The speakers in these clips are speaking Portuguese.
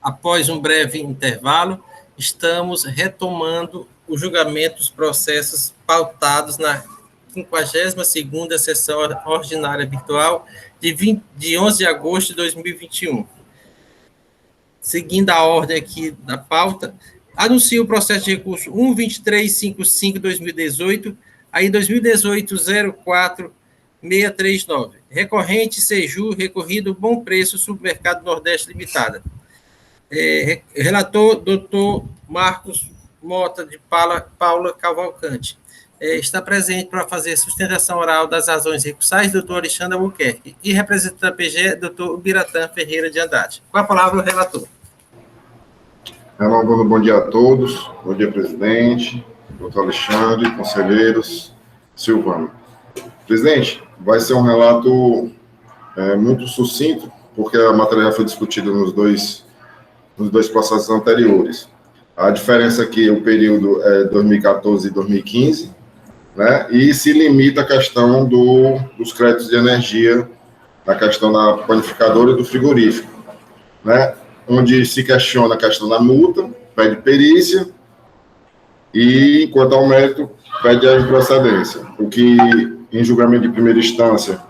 Após um breve intervalo, estamos retomando o julgamento dos processos pautados na 52ª sessão ordinária virtual de 11 de agosto de 2021. Seguindo a ordem aqui da pauta, anuncio o processo de recurso 12355-2018, aí 2018-04639. Recorrente Seju, recorrido Bom Preço Supermercado Nordeste Limitada. Relator, doutor Marcos Mota de Paula Cavalcante. Está presente para fazer sustentação oral das razões recursais, doutor Alexandre Albuquerque. E representante da PGE, doutor Ubiratã Ferreira de Andrade. Com a palavra, o relator. Bom dia a todos. Bom dia, presidente, doutor Alexandre, conselheiros, Silvano. Presidente, vai ser um relato muito sucinto, porque a matéria já foi discutida nos dois processos anteriores. A diferença aqui, o período é 2014 e 2015, né, e se limita à questão dos créditos de energia, na questão da panificadora e do frigorífico, né, onde se questiona a questão da multa, pede perícia, e, quanto ao mérito, pede a improcedência. O que, em julgamento de primeira instância,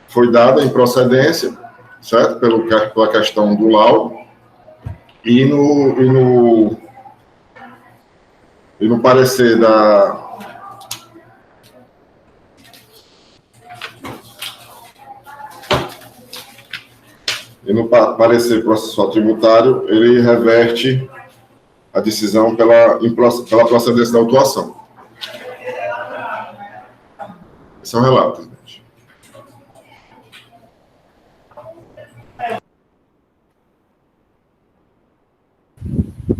foi dado a improcedência, certo? Pela questão do laudo, e no parecer parecer processual tributário, ele reverte a decisão pela procedência da autuação. Esse é o relato, presidente.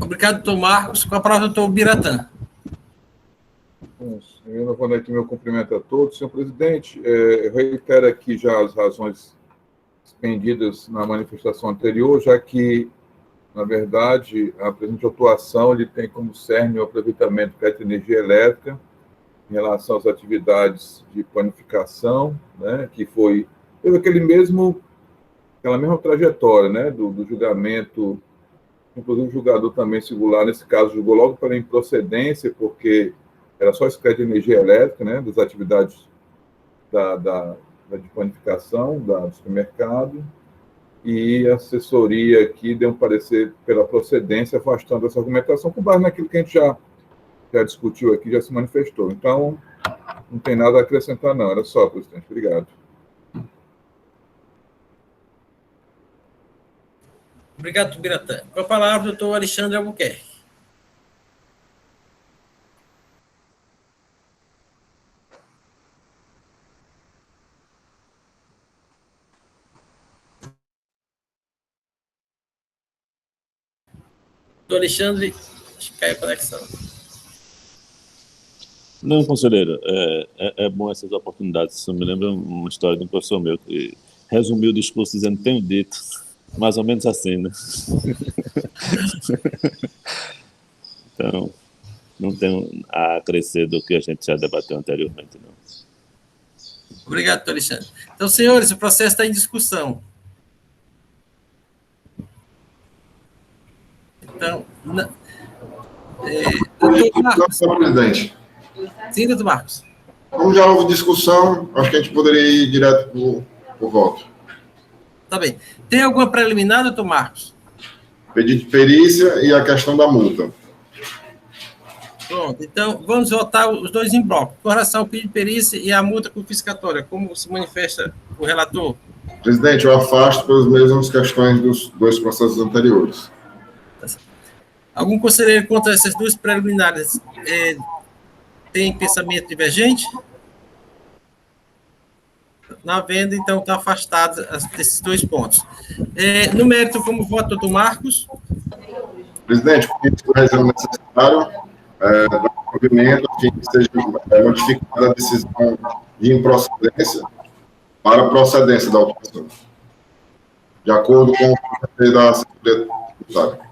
Obrigado, doutor Marcos. Com a palavra, doutor Ubiratã. Eu não vou dar aqui meu cumprimento a todos. Senhor presidente, eu reitero aqui já as razões expendidas na manifestação anterior, já que, na verdade, a presente autuação ele tem como cerne o aproveitamento de energia elétrica em relação às atividades de panificação, né, que teve aquela mesma trajetória, né, do julgamento. Inclusive, o julgador também singular, nesse caso, julgou logo pela improcedência, porque era só esse crédito de energia elétrica, né, das atividades de panificação, do supermercado, e a assessoria aqui deu um parecer pela procedência, afastando essa argumentação, com base naquilo que a gente já discutiu aqui, já se manifestou. Então, não tem nada a acrescentar, não. Era só, presidente. Obrigado. Obrigado, Ubiratã. Com a palavra, doutor Alexandre Albuquerque. Doutor Alexandre, acho que caiu a conexão. Não, conselheiro, é bom essas oportunidades. Isso me lembra uma história de um professor meu que resumiu o discurso dizendo: tenho dito, mais ou menos assim, né? Então, não tenho a acrescer do que a gente já debateu anteriormente, não. Obrigado, doutor Alexandre. Então, senhores, o processo está em discussão. Então, doutor Marcos. Presidente. Sim, doutor Marcos. Como já houve discussão, acho que a gente poderia ir direto para o voto. Tá bem. Tem alguma preliminar, doutor Marcos? Pedido de perícia e a questão da multa. Pronto. Então, vamos votar os dois em bloco. Com relação ao pedido de perícia e a multa confiscatória, como se manifesta o relator? Presidente, eu afasto pelas mesmas questões dos dois processos anteriores. Algum conselheiro contra essas duas preliminares tem pensamento divergente? Não havendo, então, está afastado desses dois pontos. No mérito, como vota, doutor Marcos? Presidente, por razão necessário, do provimento, a fim que seja modificada a decisão de improcedência para a procedência da autuação, de acordo com o parecer da Assembleia Tributária.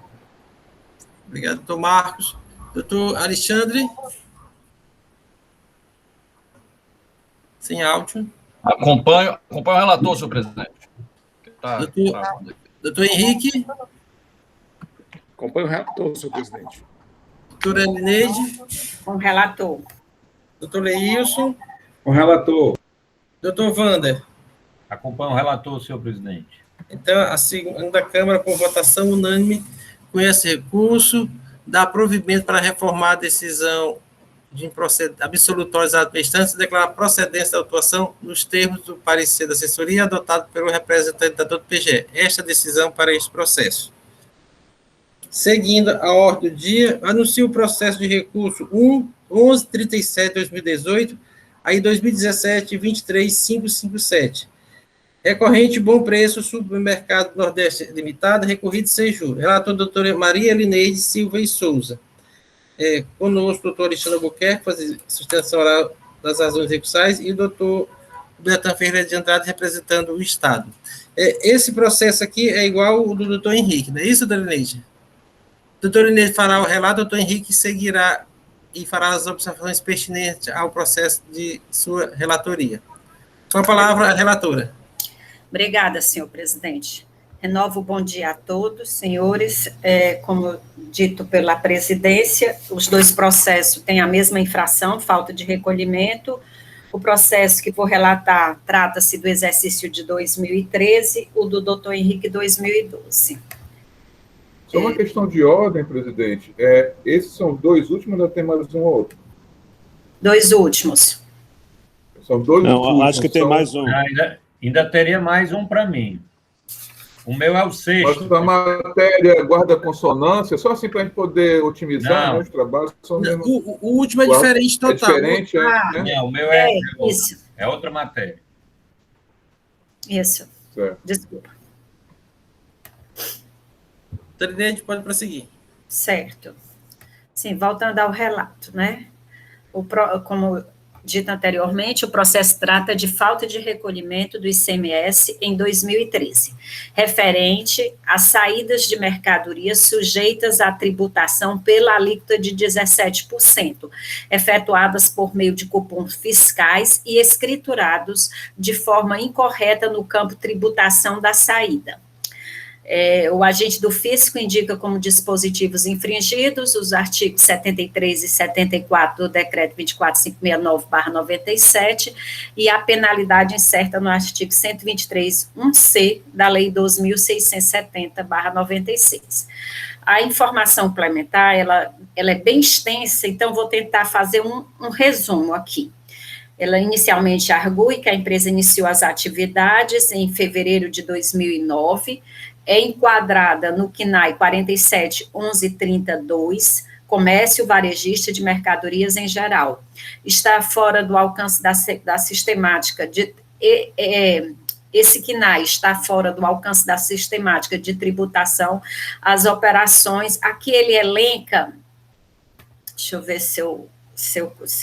Obrigado, doutor Marcos. Doutor Alexandre? Sem áudio. Acompanho o relator, senhor presidente. Doutor Henrique. Acompanho o relator, senhor presidente. Doutora Elineide. Com o relator. Doutor Leilson. Com o relator. Doutor Wander. Acompanho o relator, senhor presidente. Então, a segunda Câmara, por votação unânime, com esse recurso, dá provimento para reformar a decisão de absolutórios administrantes e declarar procedência da autuação nos termos do parecer da assessoria adotado pelo representante da do PGE. Esta decisão para este processo. Seguindo a ordem do dia, anuncio o processo de recurso 1137-2018, aí 2017-23557. Recorrente Bom Preço, Supermercado Nordeste Limitada, recorrido sem juros. Relator, doutora Maria Elineide Silva e Souza. Conosco, doutor Alexandre Albuquerque, fazer sustentação oral das razões recursais, e o doutor Bertan Ferreira de Andrade, representando o Estado. Esse processo aqui é igual ao do doutor Henrique, não é isso, doutora Elineide? Doutor Elineide fará o relato, doutor Henrique seguirá e fará as observações pertinentes ao processo de sua relatoria. Com a palavra, a relatora. Obrigada, senhor presidente. Renovo o bom dia a todos, senhores. Como dito pela presidência, os dois processos têm a mesma infração, falta de recolhimento. O processo que vou relatar trata-se do exercício de 2013, o do doutor Henrique 2012. Só uma questão de ordem, presidente. Esses são os dois últimos, ainda tem mais um ou outro? Dois últimos. São dois últimos. Acho que tem mais um. Ainda teria mais um para mim. O meu é o sexto. Mas a matéria guarda consonância, só assim para a gente poder otimizar, né, os trabalhos. O último é diferente total. É diferente, né? Não, o meu isso. É outra matéria. Isso. Certo. Desculpa. Trinete, pode prosseguir. Certo. Sim, voltando ao relato, né? Como dito anteriormente, o processo trata de falta de recolhimento do ICMS em 2013, referente a saídas de mercadorias sujeitas à tributação pela alíquota de 17%, efetuadas por meio de cupons fiscais e escriturados de forma incorreta no campo tributação da saída. O agente do fisco indica como dispositivos infringidos os artigos 73 e 74 do decreto 24569/97 e a penalidade incerta no artigo 123(1)c da lei 12.670/96. A informação complementar, ela é bem extensa, então vou tentar fazer um resumo aqui. Ela inicialmente argue que a empresa iniciou as atividades em fevereiro de 2009, é enquadrada no CNAE 47.11.32, comércio varejista de mercadorias em geral. Está fora do alcance da sistemática esse CNAE está fora do alcance da sistemática de tributação as operações. Aqui ele elenca, deixa eu ver se eu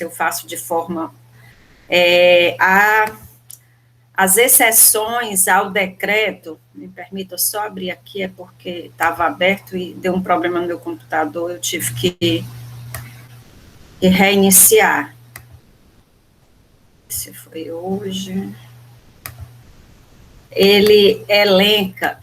faço de forma... As exceções ao decreto, me permita só abrir aqui, é porque estava aberto e deu um problema no meu computador, eu tive que reiniciar. Esse foi hoje. Ele elenca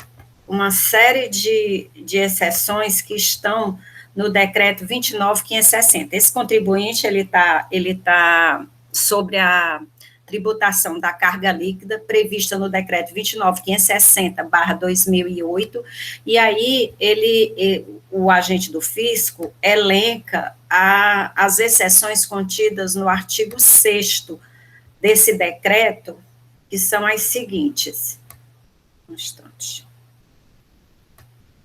uma série de exceções que estão no decreto 29.560. Esse contribuinte, ele tá sobre a tributação da carga líquida prevista no decreto 29.560/2008, e aí o agente do fisco elenca as exceções contidas no artigo 6º desse decreto, que são as seguintes. Um instante.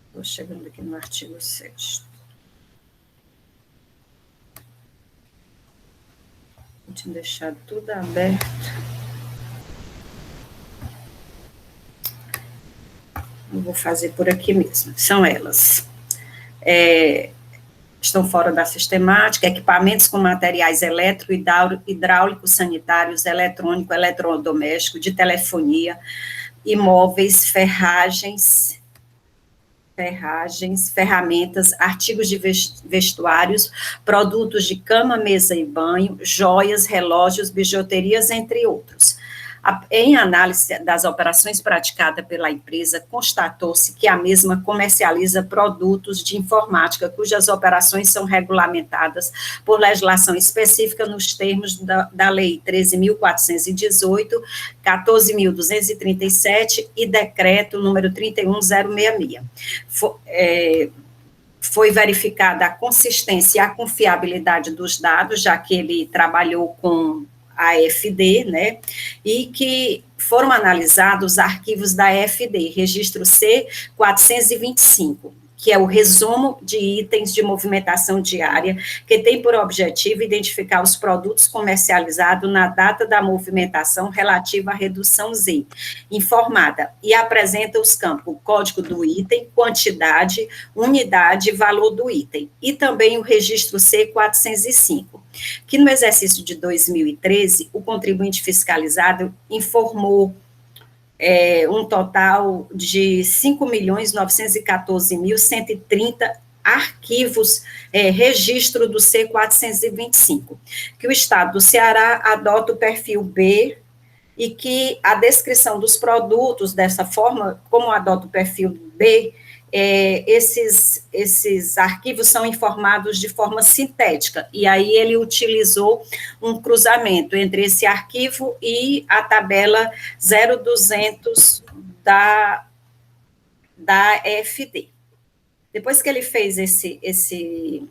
Estou chegando aqui no artigo 6º. Tinha deixado tudo aberto. Eu vou fazer por aqui mesmo. São elas. Estão fora da sistemática, equipamentos com materiais elétrico, hidráulicos, sanitários, eletrônico, eletrodoméstico, de telefonia, imóveis, ferragens, ferramentas, artigos de vestuários, produtos de cama, mesa e banho, joias, relógios, bijuterias, entre outros. Em análise das operações praticadas pela empresa, constatou-se que a mesma comercializa produtos de informática cujas operações são regulamentadas por legislação específica nos termos da Lei 13.418, 14.237 e Decreto número 31066. Foi verificada a consistência e a confiabilidade dos dados, já que ele trabalhou com a AFD, né, e que foram analisados os arquivos da AFD, registro C 425, que é o resumo de itens de movimentação diária, que tem por objetivo identificar os produtos comercializados na data da movimentação relativa à redução Z, informada, e apresenta os campos, o código do item, quantidade, unidade e valor do item, e também o registro C 405, que no exercício de 2013, o contribuinte fiscalizado informou um total de 5.914.130 arquivos, registro do C425, que o Estado do Ceará adota o perfil B e que a descrição dos produtos dessa forma, como adota o perfil B, esses arquivos são informados de forma sintética, e aí ele utilizou um cruzamento entre esse arquivo e a tabela 0200 da EFD. Depois que ele fez esse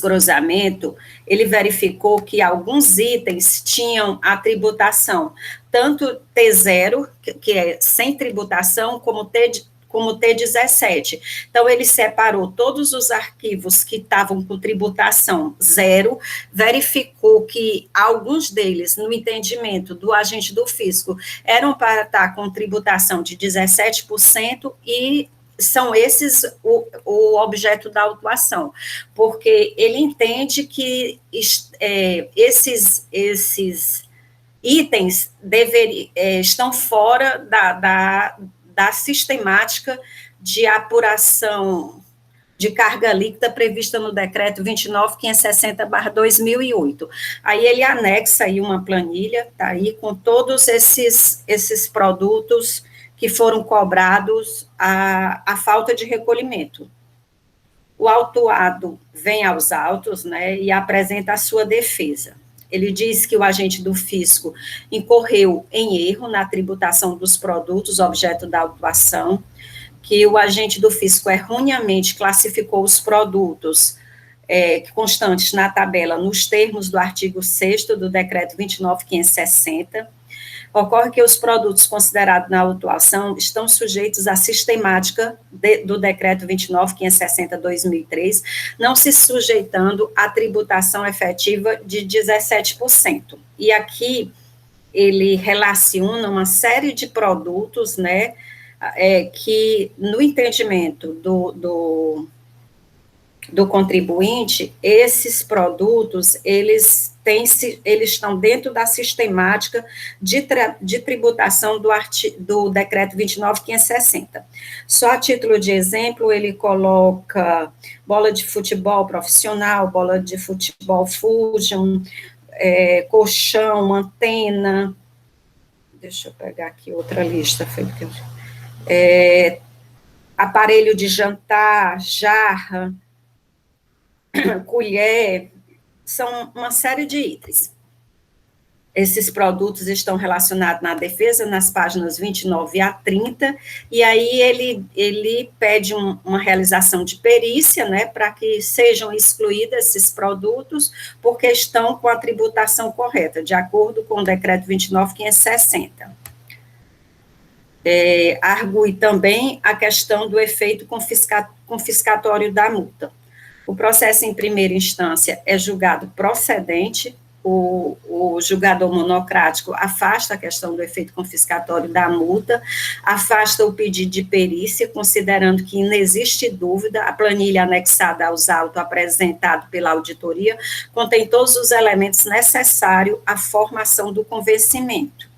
cruzamento, ele verificou que alguns itens tinham a tributação, tanto T0, que é sem tributação, como T17. Então, ele separou todos os arquivos que estavam com tributação zero, verificou que alguns deles, no entendimento do agente do fisco, eram para estar com tributação de 17%, e são esses o objeto da autuação, porque ele entende que esses itens estão fora da sistemática de apuração de carga líquida prevista no decreto 29.560/2008. Aí ele anexa aí uma planilha, tá aí, com todos esses produtos que foram cobrados a falta de recolhimento. O autuado vem aos autos, né, e apresenta a sua defesa. Ele diz que o agente do fisco incorreu em erro na tributação dos produtos objeto da autuação, que o agente do fisco erroneamente classificou os produtos constantes na tabela nos termos do artigo 6º do decreto 29.560. Ocorre que os produtos considerados na autuação estão sujeitos à sistemática do decreto 29.560/2003, não se sujeitando à tributação efetiva de 17%. E aqui ele relaciona uma série de produtos, né, que no entendimento do contribuinte, esses produtos, eles estão dentro da sistemática de tributação do decreto 29.560. Só a título de exemplo, ele coloca bola de futebol profissional, bola de futebol Fusion, colchão, antena, deixa eu pegar aqui outra lista, aparelho de jantar, jarra, colher, são uma série de itens. Esses produtos estão relacionados na defesa, nas páginas 29 a 30, e aí ele pede uma realização de perícia, né, para que sejam excluídos esses produtos, porque estão com a tributação correta, de acordo com o decreto 29.560. Argue também a questão do efeito confiscatório da multa. O processo em primeira instância é julgado procedente, o julgador monocrático afasta a questão do efeito confiscatório da multa, afasta o pedido de perícia, considerando que não existe dúvida, a planilha anexada aos autos apresentado pela auditoria contém todos os elementos necessários à formação do convencimento.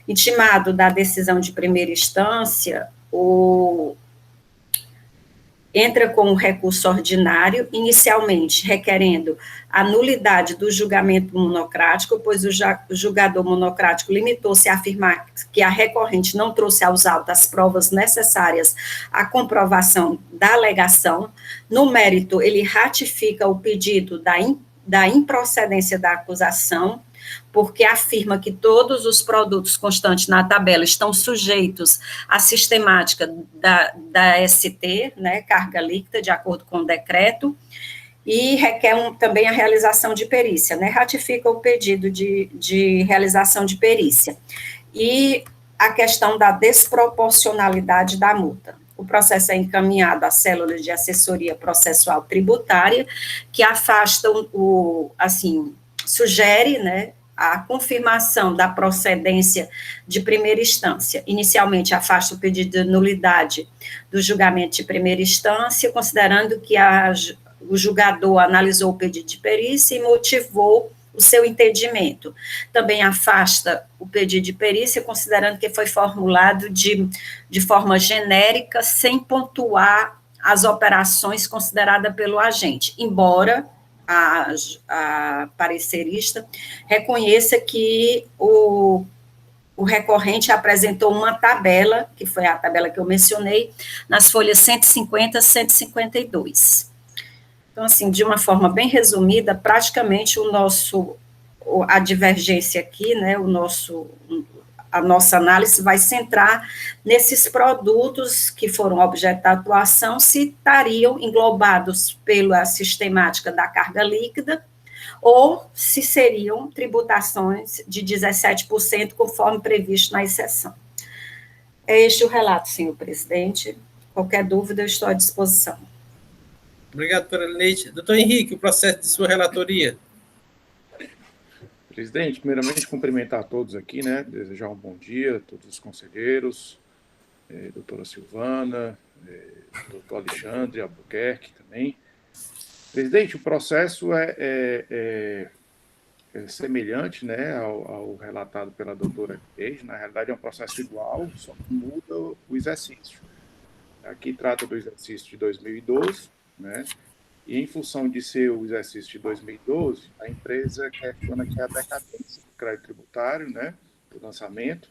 Intimado da decisão de primeira instância, entra com o recurso ordinário, inicialmente requerendo a nulidade do julgamento monocrático, pois o julgador monocrático limitou-se a afirmar que a recorrente não trouxe aos autos as provas necessárias à comprovação da alegação. No mérito, ele ratifica o pedido da improcedência da acusação, porque afirma que todos os produtos constantes na tabela estão sujeitos à sistemática da ST, né, carga líquida, de acordo com o decreto, e requer também a realização de perícia, né, ratifica o pedido de realização de perícia. E a questão da desproporcionalidade da multa. O processo é encaminhado à célula de assessoria processual tributária, que afasta sugere, né, a confirmação da procedência de primeira instância. Inicialmente, afasta o pedido de nulidade do julgamento de primeira instância, considerando que o julgador analisou o pedido de perícia e motivou o seu entendimento. Também afasta o pedido de perícia, considerando que foi formulado de forma genérica, sem pontuar as operações consideradas pelo agente, embora a parecerista reconheça que o recorrente apresentou uma tabela, que foi a tabela que eu mencionei, nas folhas 150 e 152. Então, assim, de uma forma bem resumida, praticamente a divergência aqui, né, a nossa análise vai centrar nesses produtos que foram objeto da atuação, se estariam englobados pela sistemática da carga líquida, ou se seriam tributações de 17%, conforme previsto na exceção. É este o relato, senhor presidente. Qualquer dúvida, eu estou à disposição. Obrigado, doutora Lineide. Doutor Henrique, o processo de sua relatoria. Presidente, primeiramente cumprimentar a todos aqui, né? Desejar um bom dia a todos os conselheiros, doutora Silvana, doutor Alexandre Albuquerque também. Presidente, o processo é semelhante, né, ao relatado pela doutora Lineide. Na realidade, é um processo igual, só que muda o exercício. Aqui trata do exercício de 2012, né? E em função de ser o exercício de 2012, a empresa questiona que é a decadência do crédito tributário, né, do lançamento,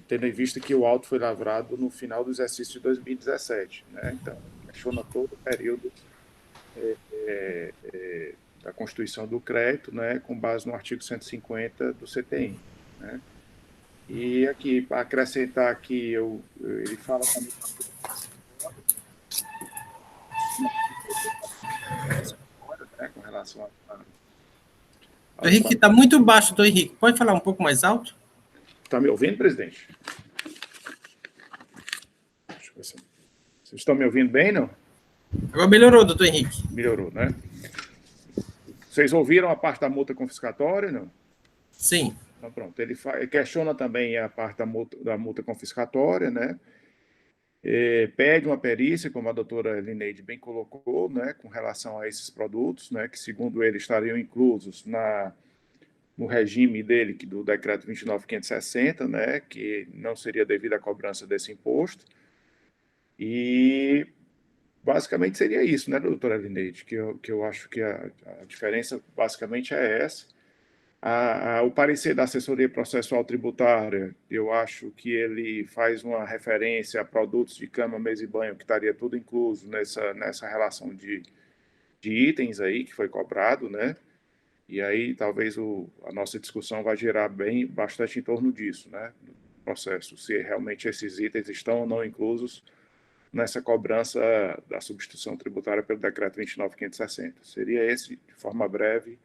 tendo em vista que o auto foi lavrado no final do exercício de 2017. Né? Então, questiona todo o período da constituição do crédito, né, com base no artigo 150 do CTN. Né? E aqui, para acrescentar que ele fala também com relação a Henrique, está muito baixo, doutor Henrique. Pode falar um pouco mais alto? Está me ouvindo, presidente? Deixa eu ver se... Vocês estão me ouvindo bem, não? Agora melhorou, doutor Henrique. Melhorou, né? Vocês ouviram a parte da multa confiscatória, não? Sim. Então, pronto. Ele questiona também a parte da multa confiscatória, né? Pede uma perícia, como a doutora Lineide bem colocou, né, com relação a esses produtos, né, que segundo ele estariam inclusos no regime dele, do decreto 29.560, né, que não seria devida à cobrança desse imposto. E basicamente seria isso, né, doutora Lineide, que eu acho que a diferença basicamente é essa. O parecer da assessoria processual tributária, eu acho que ele faz uma referência a produtos de cama, mesa e banho, que estaria tudo incluso nessa relação de itens aí que foi cobrado, né? E aí talvez a nossa discussão vai girar bastante em torno disso, né? Do processo, se realmente esses itens estão ou não inclusos nessa cobrança da substituição tributária pelo decreto 29.560. Seria esse, de forma breve,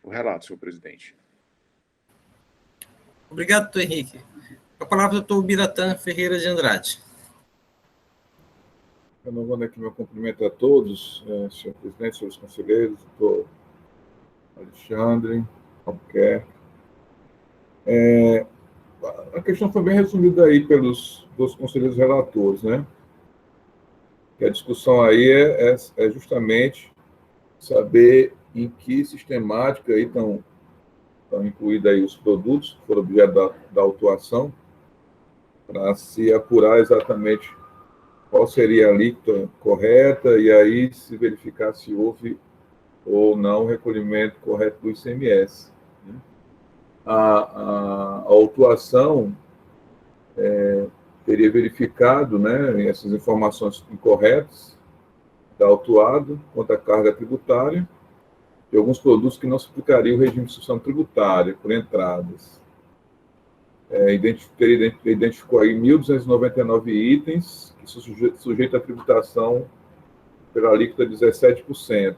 o relato, senhor presidente. Obrigado, doutor Henrique. A palavra do doutor Biratã Ferreira de Andrade. Eu não vou aqui meu cumprimento a todos, senhor presidente, senhores conselheiros, doutor Alexandre Albuquerque. A questão foi bem resumida aí pelos dois conselheiros relatores, né? Que a discussão aí é justamente saber em que sistemática aí estão incluídos aí os produtos que foram objeto da autuação, para se apurar exatamente qual seria a alíquota correta, e aí se verificar se houve ou não o recolhimento correto do ICMS. A autuação teria verificado, né, essas informações incorretas da autuado quanto à carga tributária de alguns produtos que não se aplicariam o regime de substituição tributária por entradas. Identificou aí 1.299 itens que são sujeitos à tributação pela alíquota de 17%,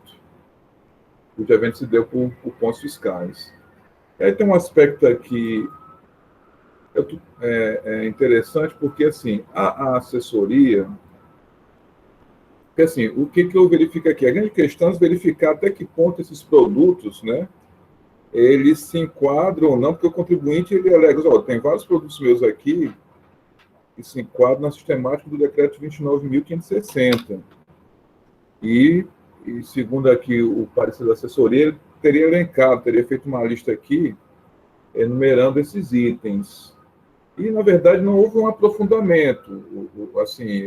cujo evento se deu por pontos fiscais. Aí tem um aspecto aqui interessante, porque assim, a assessoria, porque assim, o que eu verifico aqui? A grande questão é verificar até que ponto esses produtos, né, eles se enquadram ou não, porque o contribuinte, ele alega, tem vários produtos meus aqui que se enquadram na sistemática do decreto 29.560. E segundo aqui o parecer da assessoria, ele teria elencado, teria feito uma lista aqui, enumerando esses itens. E, na verdade, não houve um aprofundamento. Assim,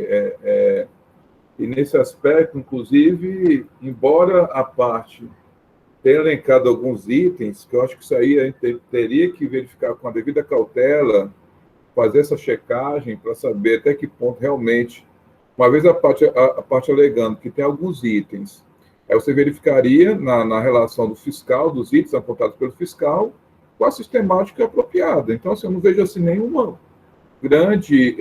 e nesse aspecto, inclusive, embora a parte tenha elencado alguns itens, que eu acho que isso aí a gente teria que verificar com a devida cautela, fazer essa checagem para saber até que ponto realmente, uma vez a parte alegando que tem alguns itens, aí você verificaria na relação do fiscal, dos itens apontados pelo fiscal, com a sistemática apropriada. Então, assim, eu não vejo assim, nenhuma grande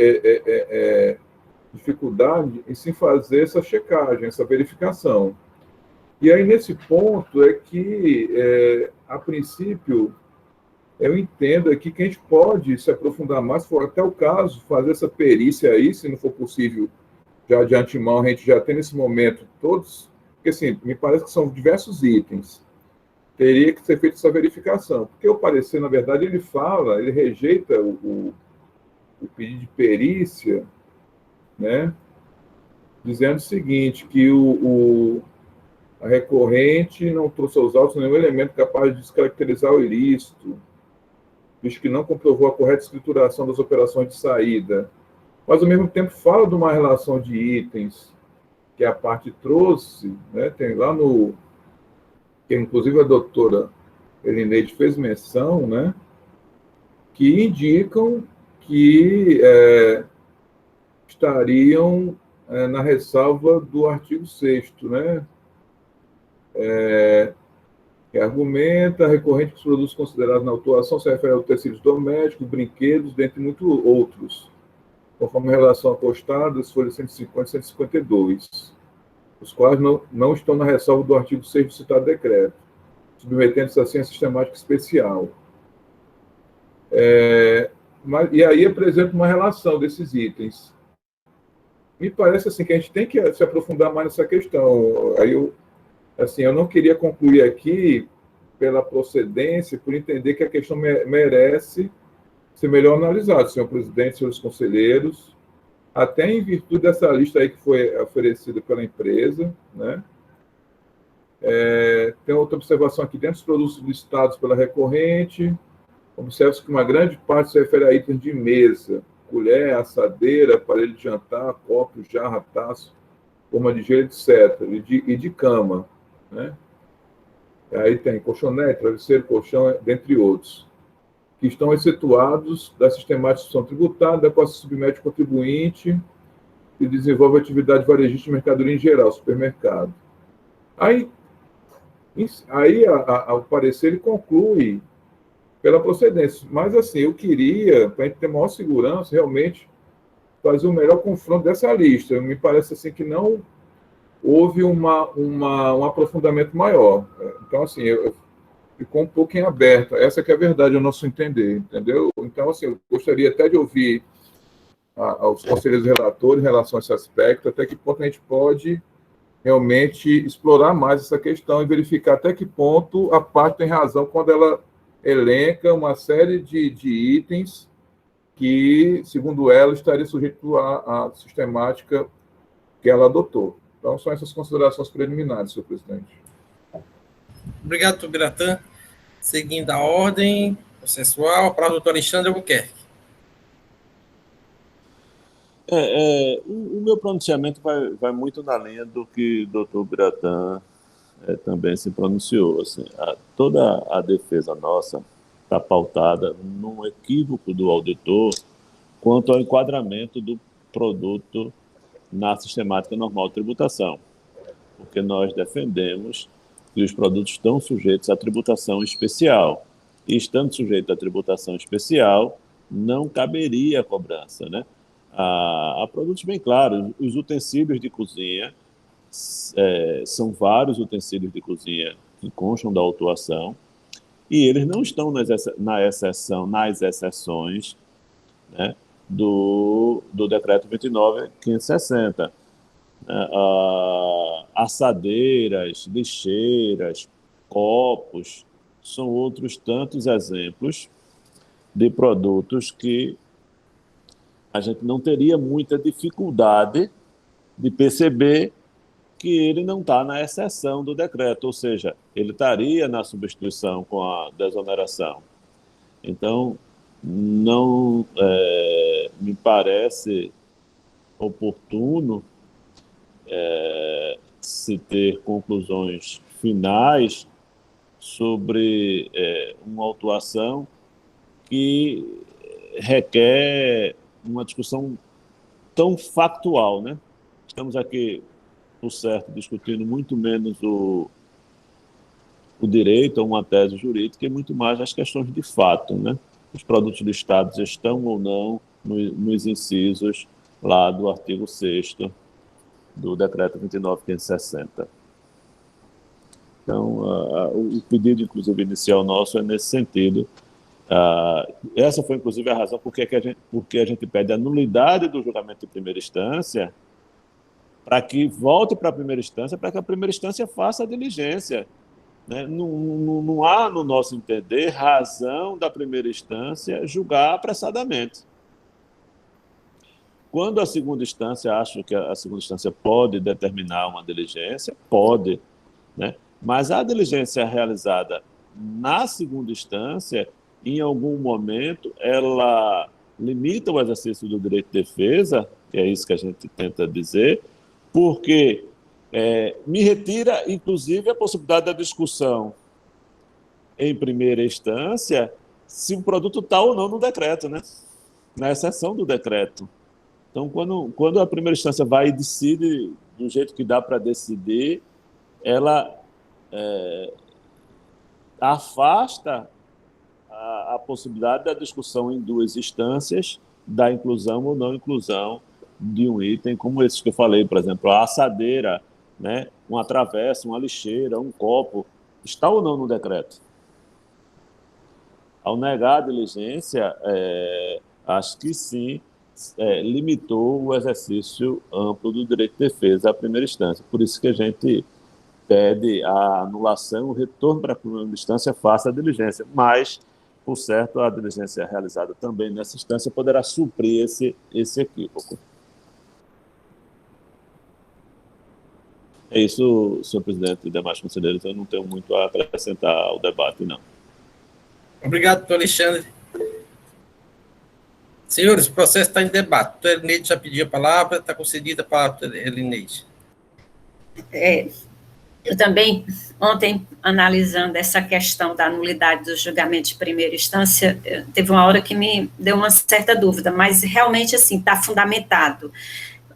dificuldade em se fazer essa checagem, essa verificação. E aí, nesse ponto, é que, a princípio, eu entendo aqui que a gente pode se aprofundar mais, se for até o caso, fazer essa perícia aí, se não for possível, já de antemão, a gente já tem nesse momento todos, porque, assim, me parece que são diversos itens. Teria que ser feita essa verificação, porque o parecer, na verdade, ele rejeita o pedido de perícia, né, dizendo o seguinte, que a recorrente não trouxe aos autos nenhum elemento capaz de descaracterizar o ilícito, visto que não comprovou a correta escrituração das operações de saída, mas, ao mesmo tempo, fala de uma relação de itens que a parte trouxe, né, tem lá que inclusive a doutora Elineide fez menção, né, que indicam que estariam na ressalva do artigo 6º, né, que argumenta, recorrente que os produtos considerados na autuação se referem aos tecidos domésticos, brinquedos, dentre muitos outros, conforme a relação apostada, as folhas 150 e 152, os quais não estão na ressalva do artigo 6 do citado decreto, submetendo-se assim a sistemática especial. E aí apresenta uma relação desses itens. Me parece assim que a gente tem que se aprofundar mais nessa questão. Aí eu não queria concluir aqui pela procedência, por entender que a questão merece ser melhor analisada, senhor presidente, senhores conselheiros, até em virtude dessa lista aí que foi oferecida pela empresa, né? Tem outra observação aqui, dentro dos produtos listados pela recorrente, observa-se que uma grande parte se refere a itens de mesa, colher, assadeira, aparelho de jantar, copo, jarra, taça, forma de gelo, etc., e de cama, né? Aí tem colchonete, travesseiro, colchão, dentre outros, que estão excetuados da sistemática de tributária, da qual se submete o contribuinte e desenvolve atividade varejista de mercadoria em geral, supermercado. Aí ao parecer, ele conclui pela procedência. Mas, assim, eu queria, para a gente ter maior segurança, realmente fazer um melhor confronto dessa lista. Me parece, assim, que não houve um aprofundamento maior. Então, assim, ficou um pouco em aberto. Essa que é a verdade, ao nosso entender, entendeu? Então, assim, eu gostaria até de ouvir aos conselheiros relatores em relação a esse aspecto, até que ponto a gente pode realmente explorar mais essa questão e verificar até que ponto a parte tem razão quando ela elenca uma série de itens que, segundo ela, estaria sujeito à sistemática que ela adotou. Então, são essas considerações preliminares, senhor presidente. Obrigado, Tubiratã. Seguindo a ordem processual, para o doutor Alexandre Albuquerque. O meu pronunciamento vai muito na linha do que o doutor Biratã também se pronunciou. Assim, toda a defesa nossa está pautada num equívoco do auditor quanto ao enquadramento do produto na sistemática normal de tributação, porque nós defendemos que os produtos estão sujeitos à tributação especial, e estando sujeitos à tributação especial, não caberia a cobrança, né? Há produtos bem claros, os utensílios de cozinha, são vários utensílios de cozinha que constam da autuação, e eles não estão nas exceções, né, do Decreto 29.560. Assadeiras, lixeiras, copos, são outros tantos exemplos de produtos que a gente não teria muita dificuldade de perceber que ele não está na exceção do decreto, ou seja, ele estaria na substituição com a desoneração. Então, não me parece oportuno se ter conclusões finais sobre uma autuação que requer uma discussão tão factual, né? Estamos aqui, por certo, discutindo muito menos o direito a uma tese jurídica e muito mais as questões de fato, né? Os produtos listados estão ou não nos incisos lá do artigo 6º do Decreto 29.560. Então, o pedido, inclusive, inicial nosso é nesse sentido. Essa foi, inclusive, a razão porque a gente pede a nulidade do julgamento de primeira instância para que volte para a primeira instância, para que a primeira instância faça a diligência. Né? Não há, no nosso entender, razão da primeira instância julgar apressadamente. Quando a segunda instância, acho que a segunda instância pode determinar uma diligência, pode, né? Mas a diligência realizada na segunda instância, em algum momento, ela limita o exercício do direito de defesa, que é isso que a gente tenta dizer, porque me retira, inclusive, a possibilidade da discussão em primeira instância se o produto está ou não no decreto, né? Na exceção do decreto. Então, quando a primeira instância vai e decide do jeito que dá para decidir, ela afasta a possibilidade da discussão em duas instâncias da inclusão ou não inclusão de um item como esse que eu falei, por exemplo, a assadeira, né, uma travessa, uma lixeira, um copo, está ou não no decreto? Ao negar a diligência, acho que sim, limitou o exercício amplo do direito de defesa à primeira instância. Por isso que a gente pede a anulação, o retorno para a primeira instância, faça a diligência. Mas, por certo, a diligência realizada também nessa instância poderá suprir esse equívoco. É isso, senhor presidente e demais conselheiros. Eu não tenho muito a acrescentar ao debate, não. Obrigado, doutor Alexandre. Senhores, o processo está em debate. O doutor Elineide já pediu a palavra, está concedida a palavra, doutor Elineide. Eu também, ontem, analisando essa questão da nulidade do julgamento de primeira instância, teve uma hora que me deu uma certa dúvida, mas realmente, assim, está fundamentado.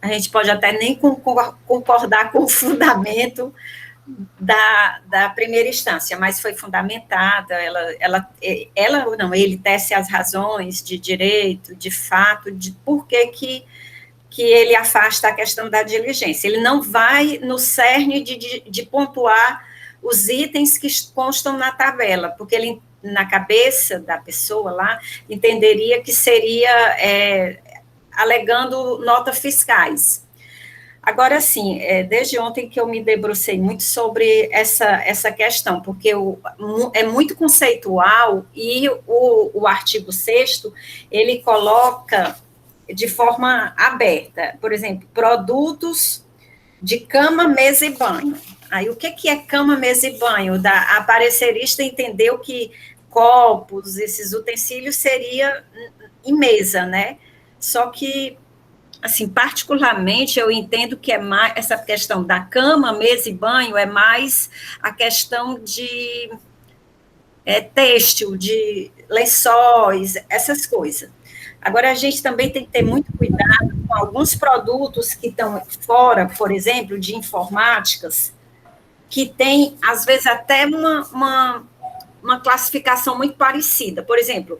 A gente pode até nem concordar com o fundamento da primeira instância, mas foi fundamentada, ele tece as razões de direito, de fato, de por que ele afasta a questão da diligência. Ele não vai no cerne de pontuar os itens que constam na tabela, porque ele, na cabeça da pessoa lá, entenderia que seria alegando notas fiscais. Agora, sim, desde ontem que eu me debrucei muito sobre essa questão, porque é muito conceitual e o artigo 6º, ele coloca de forma aberta, por exemplo, produtos de cama, mesa e banho. Aí, o que é cama, mesa e banho? A parecerista entendeu que copos, esses utensílios, seria em mesa, né? Só que assim, particularmente, eu entendo que é mais essa questão da cama, mesa e banho é mais a questão de têxtil, de lençóis, essas coisas. Agora, a gente também tem que ter muito cuidado com alguns produtos que estão fora, por exemplo, de informáticas, que tem, às vezes, até uma classificação muito parecida. Por exemplo,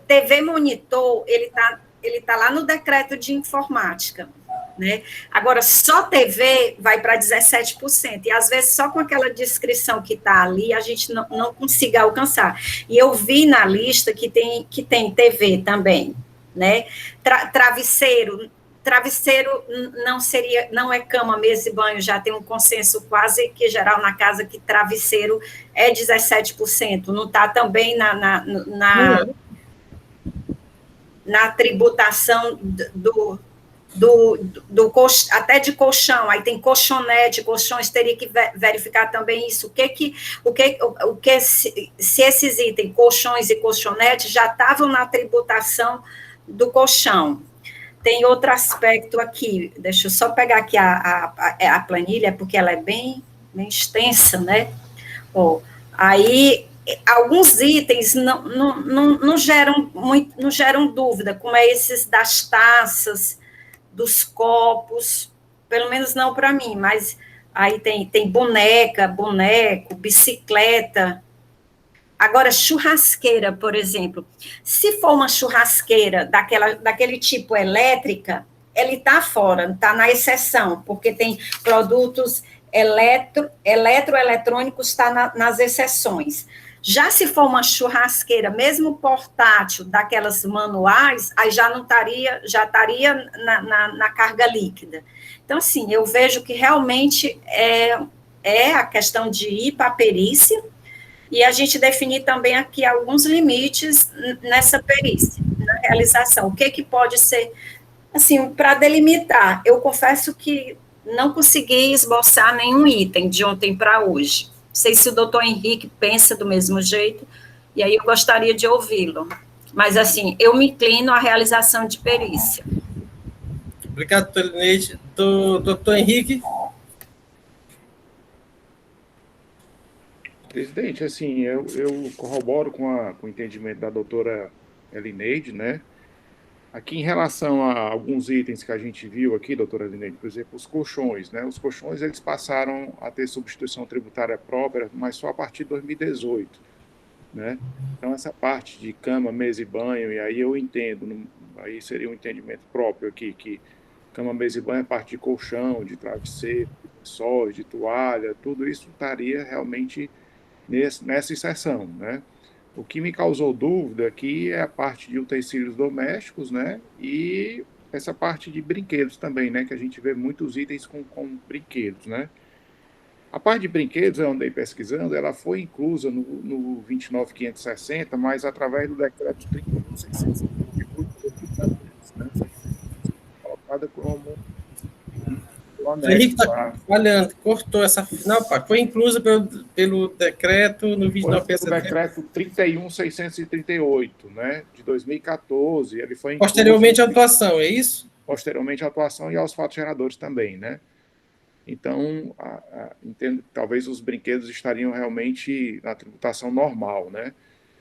TV monitor, ele tá lá no decreto de informática, né? Agora, só TV vai para 17%, e às vezes só com aquela descrição que está ali, a gente não consiga alcançar. E eu vi na lista que tem TV também, né? Travesseiro não é cama, mesa e banho, já tem um consenso quase que geral na casa que travesseiro é 17%, não está também na tributação até de colchão, aí tem colchonete, colchões, teria que verificar também isso, se esses itens, colchões e colchonetes, já estavam na tributação do colchão. Tem outro aspecto aqui, deixa eu só pegar aqui a planilha, porque ela é bem extensa, né? Aí, alguns itens não geram dúvida, como é esses das taças, dos copos, pelo menos não para mim, mas aí tem boneca, boneco, bicicleta. Agora, churrasqueira, por exemplo, se for uma churrasqueira daquele tipo elétrica, ele está fora, está na exceção, porque tem produtos eletroeletrônicos, está nas exceções. Já se for uma churrasqueira, mesmo portátil, daquelas manuais, aí já estaria na carga líquida. Então, assim, eu vejo que realmente é a questão de ir para a perícia, e a gente definir também aqui alguns limites nessa perícia, na realização. O que pode ser, assim, para delimitar. Eu confesso que não consegui esboçar nenhum item de ontem para hoje. Não sei se o doutor Henrique pensa do mesmo jeito, e aí eu gostaria de ouvi-lo. Mas, assim, eu me inclino à realização de perícia. Obrigado, doutor Elineide. Doutor Henrique? Presidente, assim, eu corroboro com o entendimento da doutora Elineide, né? Aqui, em relação a alguns itens que a gente viu aqui, doutora Elineide, por exemplo, os colchões, né? Os colchões, eles passaram a ter substituição tributária própria, mas só a partir de 2018, né? Então, essa parte de cama, mesa e banho, e aí eu entendo, aí seria um entendimento próprio aqui, que cama, mesa e banho é parte de colchão, de travesseiro, de lençóis, de toalha, tudo isso estaria realmente nessa exceção, né? O que me causou dúvida aqui é a parte de utensílios domésticos, né? E essa parte de brinquedos também, né? Que a gente vê muitos itens com brinquedos, né? A parte de brinquedos, eu andei pesquisando, ela foi inclusa no 29.560, mas através do decreto 31.658, né? Colocada como Henrique está falhando, cortou essa final, foi inclusa pelo decreto no 29 de setembro. Decreto 31.638, né, de 2014, ele foi incluso, posteriormente à atuação, é isso? Posteriormente à atuação e aos fatos geradores também, né? Então, entendo que talvez os brinquedos estariam realmente na tributação normal, né?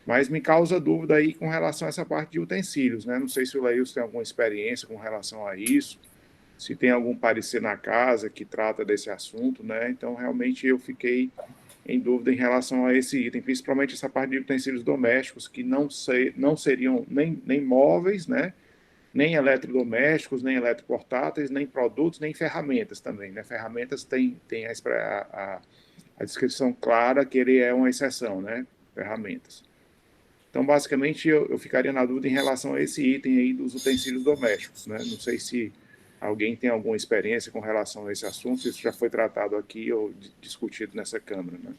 Mas me causa dúvida aí com relação a essa parte de utensílios, né? Não sei se o Leilson tem alguma experiência com relação a isso, se tem algum parecer na casa que trata desse assunto, né? Então, realmente, eu fiquei em dúvida em relação a esse item, principalmente essa parte de utensílios domésticos, que não seriam nem móveis, né? Nem eletrodomésticos, nem eletroportáteis, nem produtos, nem ferramentas também, né? Ferramentas tem a descrição clara que ele é uma exceção, né? Ferramentas. Então, basicamente, eu ficaria na dúvida em relação a esse item aí dos utensílios domésticos, né? Não sei se alguém tem alguma experiência com relação a esse assunto, se isso já foi tratado aqui ou discutido nessa Câmara, né?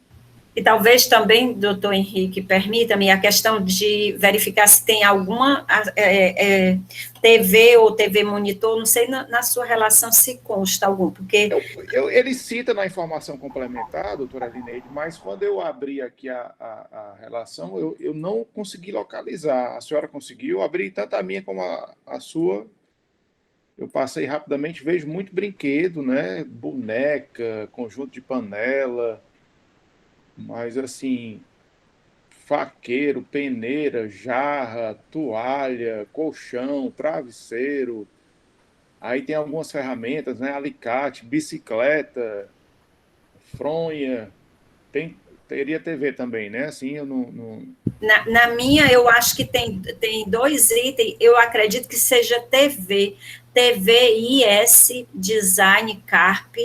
E talvez também, doutor Henrique, permita-me a questão de verificar se tem alguma TV ou TV monitor, não sei na sua relação se consta algum, porque... Ele cita na informação complementar, doutora Elineide, mas quando eu abri aqui a relação, eu não consegui localizar. A senhora conseguiu abrir tanto a minha como a sua? eu passei rapidamente, vejo muito brinquedo, né? Boneca, conjunto de panela, mas assim, faqueiro, peneira, jarra, toalha, colchão, travesseiro. Aí tem algumas ferramentas, né? Alicate, bicicleta, fronha. Teria TV também, né? Assim, eu não... Na minha, eu acho que tem 2 itens, eu acredito que seja TV IS, Design, Carp,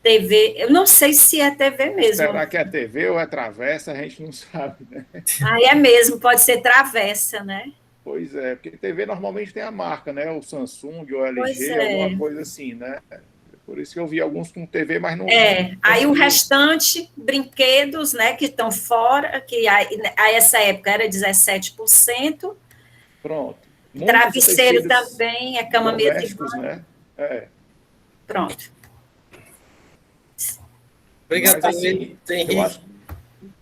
TV, eu não sei se é TV mesmo. Será que é TV ou é travessa? A gente não sabe, né? Aí é mesmo, pode ser travessa, né? Pois é, porque TV normalmente tem a marca, né? O Samsung, o LG, é. alguma coisa assim, né? Por isso que eu vi alguns com TV, mas não... Aí o restante, brinquedos, né, que estão fora, que a essa época era 17%. Pronto. Travesseiro também, é cama, mesa e banho. Né? É. Pronto. Obrigado, Mas, assim,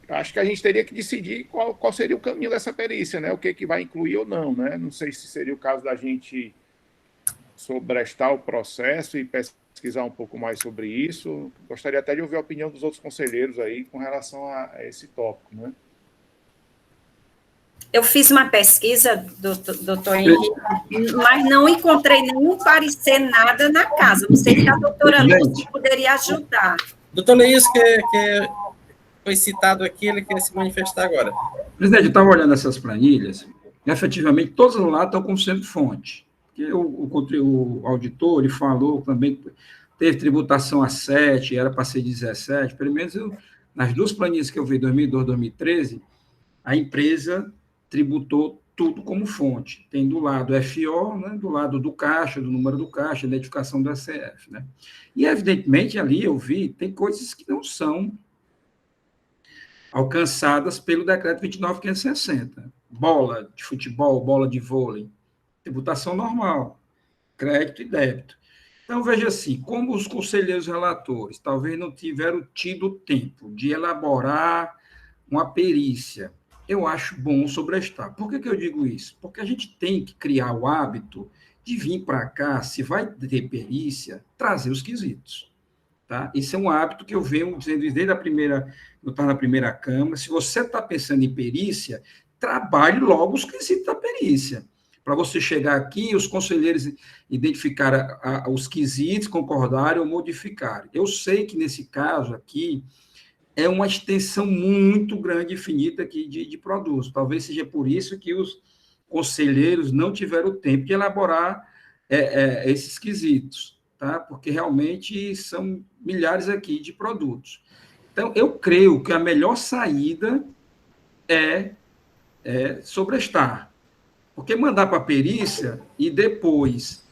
eu acho que a gente teria que decidir qual seria o caminho dessa perícia, né? O que vai incluir ou não, né? Não sei se seria o caso da gente sobrestar o processo e pesquisar um pouco mais sobre isso. Gostaria até de ouvir a opinião dos outros conselheiros aí com relação a esse tópico, né? Eu fiz uma pesquisa, doutor Henrique, mas não encontrei nenhum parecer, nada na casa. Não sei se a doutora Lúcia poderia ajudar. Doutor Leís, que foi citado aqui, ele quer se manifestar agora. Presidente, eu estava olhando essas planilhas, e efetivamente todas lá estão como sendo fonte. Porque o auditor ele falou também que teve tributação a 7, era para ser 17, pelo menos nas 2 planilhas que eu vi, 2012 e 2013, a empresa tributou tudo como fonte. Tem do lado FO, né, do lado do caixa, do número do caixa, identificação do SF. Né? E, evidentemente, ali eu vi, tem coisas que não são alcançadas pelo decreto 29.560. Bola de futebol, bola de vôlei, tributação normal, crédito e débito. Então, veja assim, como os conselheiros relatores talvez não tiveram tido tempo de elaborar uma perícia, eu acho bom sobrestar. Por que eu digo isso? Porque a gente tem que criar o hábito de vir para cá, se vai ter perícia, trazer os quesitos. Tá? Isso é um hábito que eu venho dizendo desde a primeira, eu estava na primeira Câmara. Se você está pensando em perícia, trabalhe logo os quesitos da perícia. Para você chegar aqui, os conselheiros identificarem os quesitos, concordarem ou modificarem. Eu sei que, nesse caso aqui, é uma extensão muito grande, infinita aqui de produtos. Talvez seja por isso que os conselheiros não tiveram tempo de elaborar esses quesitos, tá? Porque realmente são milhares aqui de produtos. Então, eu creio que a melhor saída é sobrestar. Porque mandar para a perícia e depois,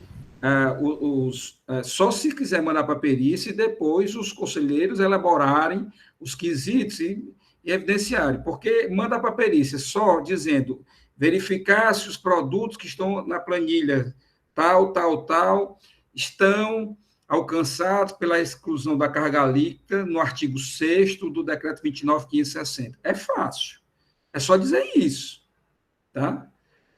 só se quiser mandar para a perícia e depois os conselheiros elaborarem os quesitos e evidenciarem. Porque manda para a perícia só dizendo, verificar se os produtos que estão na planilha tal, estão alcançados pela exclusão da carga líquida no artigo 6º do decreto 29.560. É fácil. É só dizer isso. Tá?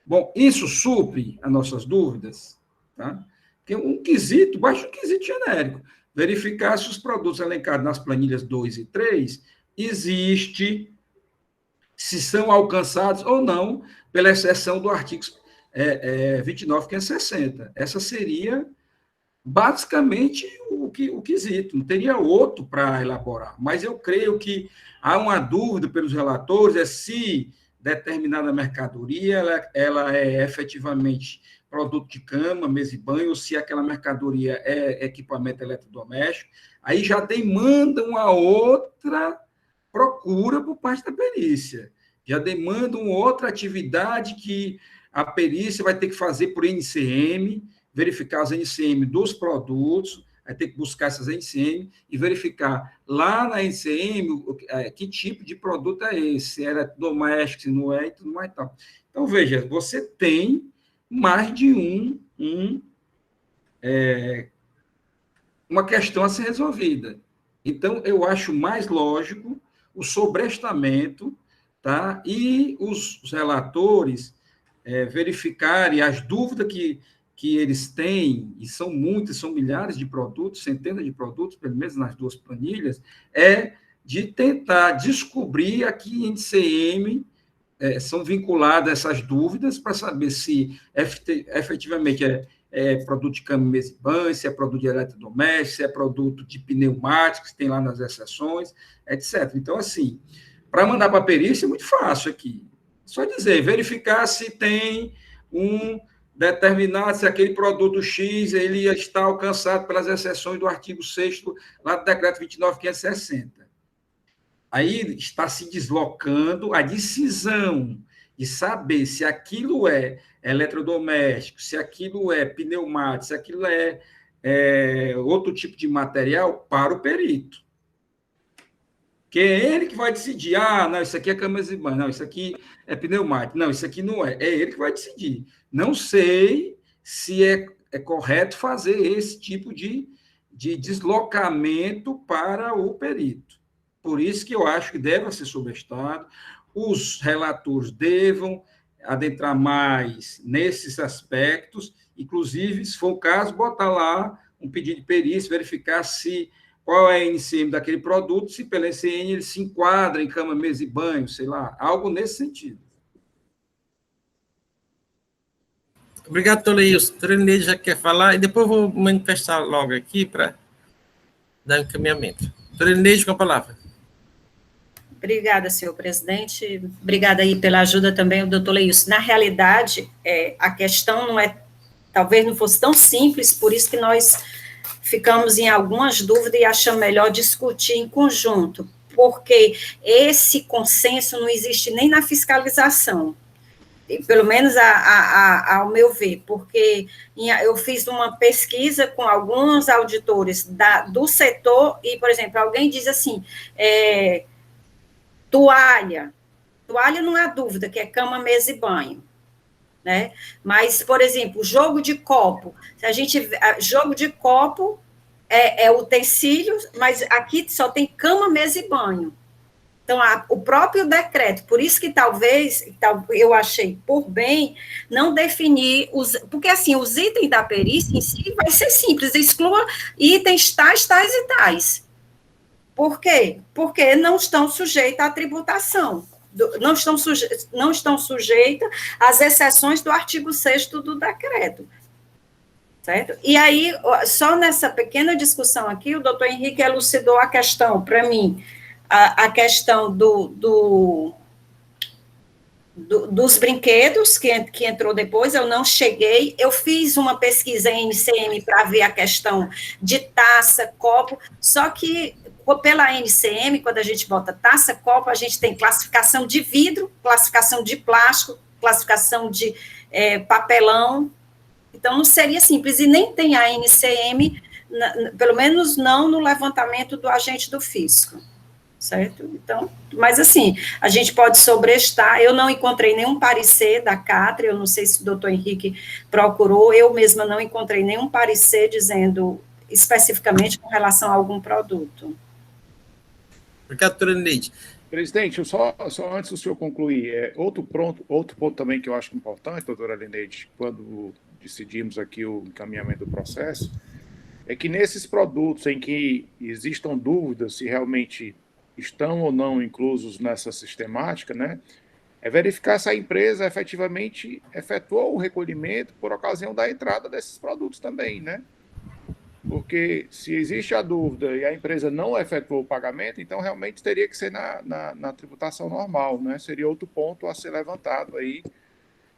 Bom, isso supre as nossas dúvidas, tá? Porque um quesito, baixa um quesito genérico, verificar se os produtos elencados nas planilhas 2 e 3 existe, se são alcançados ou não pela exceção do artigo 29.560. Essa seria basicamente o quesito, não teria outro para elaborar. Mas eu creio que há uma dúvida pelos relatores, se determinada mercadoria ela é efetivamente produto de cama, mesa e banho, ou se aquela mercadoria é equipamento eletrodoméstico, aí já demanda uma outra procura por parte da perícia, já demanda uma outra atividade que a perícia vai ter que fazer por NCM, verificar as NCM dos produtos, vai ter que buscar essas NCM e verificar lá na NCM que tipo de produto é esse, se era doméstico, se não é, e tudo mais e tal. Então, veja, você tem mais de uma questão a ser resolvida. Então, eu acho mais lógico o sobrestamento, tá? E os relatores verificarem as dúvidas que eles têm, e são muitos, são milhares de produtos, centenas de produtos, pelo menos nas duas planilhas, é de tentar descobrir a que NCM são vinculadas essas dúvidas para saber se efetivamente é produto de cama, mesa e banho, se é produto de eletrodoméstico, se é produto de pneumático, que tem lá nas exceções, etc. Então, assim, para mandar para a perícia é muito fácil aqui. Só dizer, verificar se tem determinado, se aquele produto X ele está alcançado pelas exceções do artigo 6º lá do decreto 29.560. Aí está se deslocando a decisão de saber se aquilo é eletrodoméstico, se aquilo é pneumático, se aquilo é outro tipo de material para o perito. Que é ele que vai decidir, não, isso aqui é cama de banho, não, isso aqui é pneumático, não, isso aqui não é. É ele que vai decidir. Não sei se é correto fazer esse tipo de deslocamento para o perito. Por isso que eu acho que deve ser subestado, os relatores devam adentrar mais nesses aspectos, inclusive, se for o caso, botar lá um pedido de perícia, verificar qual é a NCM daquele produto, se pela NCM ele se enquadra em cama, mesa e banho, sei lá, algo nesse sentido. Obrigado, Toleilson. O Elineide já quer falar, e depois eu vou manifestar logo aqui para dar encaminhamento. Elineide, com a palavra. Obrigada, senhor presidente. Obrigada aí pela ajuda também, o doutor Leilson. Na realidade, a questão talvez não fosse tão simples, por isso que nós ficamos em algumas dúvidas e achamos melhor discutir em conjunto, porque esse consenso não existe nem na fiscalização, pelo menos ao meu ver, porque eu fiz uma pesquisa com alguns auditores do setor e, por exemplo, alguém diz assim, toalha não há dúvida que é cama, mesa e banho, né? Mas, por exemplo, jogo de copo, jogo de copo é utensílio, mas aqui só tem cama, mesa e banho. Então, o próprio decreto, por isso que talvez eu achei por bem não definir porque assim, os itens da perícia em si vai ser simples, exclua itens tais e tais. Por quê? Porque não estão sujeitos à tributação, não estão sujeitas às exceções do artigo 6º do decreto. Certo? E aí, só nessa pequena discussão aqui, o doutor Henrique elucidou a questão, para mim, a questão dos brinquedos, que entrou depois, eu não cheguei, eu fiz uma pesquisa em NCM para ver a questão de taça, copo, só que pela NCM, quando a gente bota taça, copo, a gente tem classificação de vidro, classificação de plástico, classificação de papelão, então não seria simples, e nem tem a NCM, pelo menos não no levantamento do agente do fisco, certo? Então, mas assim, a gente pode sobrestar, eu não encontrei nenhum parecer da CATRE, eu não sei se o doutor Henrique procurou, eu mesma não encontrei nenhum parecer dizendo especificamente com relação a algum produto. Obrigado, doutora Elineide. Presidente, só antes do senhor concluir, outro ponto também que eu acho importante, doutora Elineide, quando decidimos aqui o encaminhamento do processo, é que nesses produtos em que existam dúvidas se realmente estão ou não inclusos nessa sistemática, né, é verificar se a empresa efetivamente efetuou o recolhimento por ocasião da entrada desses produtos também, né? Porque se existe a dúvida e a empresa não efetuou o pagamento, então realmente teria que ser na tributação normal, né? Seria outro ponto a ser levantado aí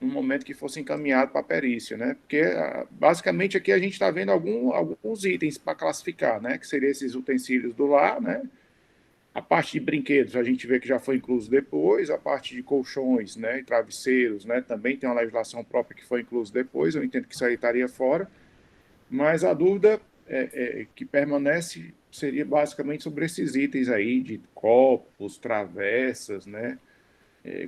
no momento que fosse encaminhado para a perícia, né? Porque basicamente aqui a gente está vendo alguns itens para classificar, né? Que seriam esses utensílios do lar, né? A parte de brinquedos a gente vê que já foi incluso depois, a parte de colchões, né? E travesseiros, né? Também tem uma legislação própria que foi incluso depois, eu entendo que isso aí estaria fora, mas a dúvida que permanece seria basicamente sobre esses itens aí de copos, travessas, né?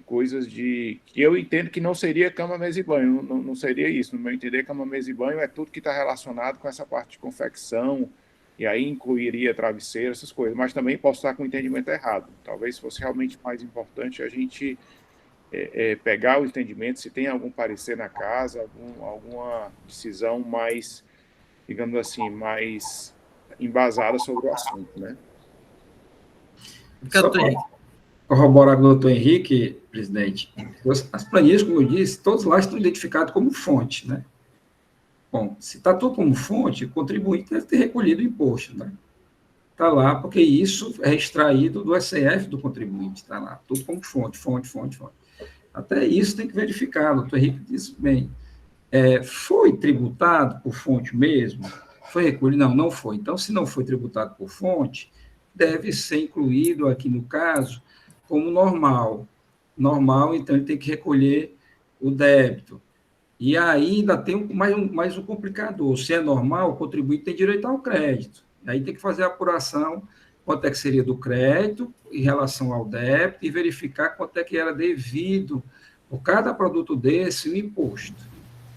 Coisas que eu entendo que não seria cama, mesa e banho, não seria isso. No meu entender, cama, mesa e banho é tudo que está relacionado com essa parte de confecção, e aí incluiria travesseiro, essas coisas, mas também posso estar com o entendimento errado. Talvez fosse realmente mais importante a gente pegar o entendimento, se tem algum parecer na casa, alguma decisão mais, digamos assim, mais embasada sobre o assunto, né? Só para corroborar com o doutor Henrique, presidente, as planilhas, como eu disse, todos lá estão identificados como fonte, né? Bom, se está tudo como fonte, o contribuinte deve ter recolhido o imposto, né? Está lá, porque isso é extraído do SCF do contribuinte, está lá, tudo como fonte. Até isso tem que verificar, o doutor Henrique disse bem, foi tributado por fonte mesmo? Foi recolhido? Não, não foi. Então, se não foi tributado por fonte, deve ser incluído aqui no caso como normal. Normal, então ele tem que recolher o débito. E aí ainda tem mais um complicador. Se é normal, o contribuinte tem direito ao crédito. Aí tem que fazer a apuração quanto é que seria do crédito em relação ao débito e verificar quanto é que era devido por cada produto desse o imposto.